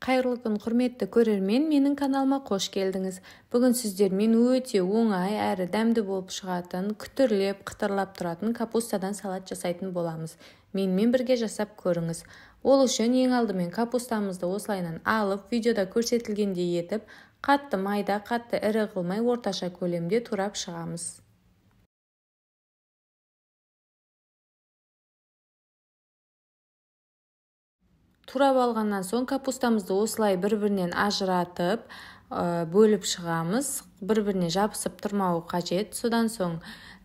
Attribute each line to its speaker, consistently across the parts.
Speaker 1: Қайырлы күн, құрметті көрермен, менің каналыма қош келдіңіз. Бүгін сіздермен өте оңай әрі дәмді болып шығатын, күтірлеп, қытырлап тұратын капустадан салат жасайтын боламыз. Менімен бірге жасап көріңіз. Ол үшін ең алдымен капустамызды осылайынан алып, видеода көрсетілгендей етіп, қатты майда, қатты ірі қылмай, орташа көлемде турап шығамыз. Турап алғаннан соң капустамызды осылай бір-бірінен ажыратып, бөліп шығамыз. Бір-біріне жабысып тұрмауы қажет. Содан соң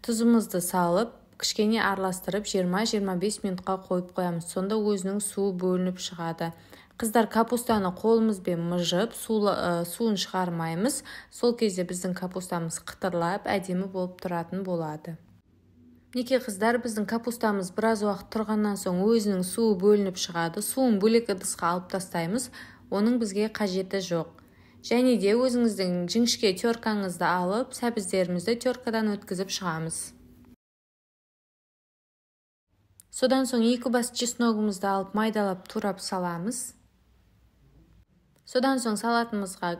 Speaker 1: тұзымызды салып, кішкене араластырып 20-25 минутқа қойып қоямыз. Сонда өзінің суы бөлініп шығады. Қыздар, капустаны қолымызбен мұжып, суын шығармаймыз. Сол кезде біздің капустамыз қытырлап, әдемі болып тұратын болады. Неке қыздар, біздің капустамыз біраз уақыт тұрғаннан соң өзінің суы бөлініп шығады. Суын бөлек ыдысқа алып тастаймыз. Оның бізге қажеті жоқ. Және де өзіңіздің жіңішке теркаңызды алып, сәбіздерімізді теркадан өткізіп шығамыз. Содан соң 2 бас чесногымызды алып майдалап турап саламыз. Содан соң салатымызға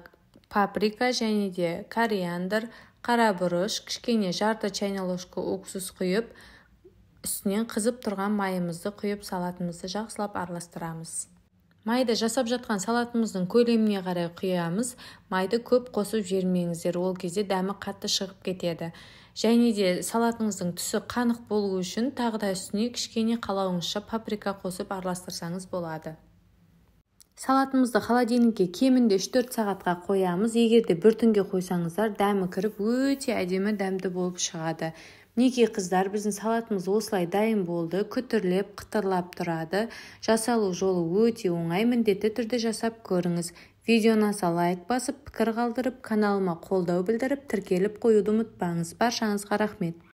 Speaker 1: паприка және де кориандр, қара бұрыш, кішкене жарты чайна ложка уксус құйып, үстінен қызып тұрған майымызды құйып, салатымызды жақсылап араластырамыз. Майды жасап жатқан салатымыздың көлеміне қарай құямыз. Майды көп қосып жібермеңіздер, ол кезде дәмі қатты шығып кетеді. Және де салатыңыздың түсі қанық болу үшін тағы да үстіне кішкене қалауыңызша паприка қосып араластырсаңыз болады. Салатымызды холодильникке кемінде 3-4 сағатқа қоямыз. Егерде бір түнге қойсаңыздар, дәмі кіріп өте әдемі дәмді болып шығады. Неке қыздар, біздің салатымыз осылай дайын болды, күтірлеп, қытырлап тұрады. Жасалу жолы өте оңай, міндетті түрде жасап көріңіз. Видео ұнаса лайк басып, пікір қалдырып, каналыма қолдау білдіріп, тіркеліп қоюды ұмытпаңыз. Баршаңызға рахмет.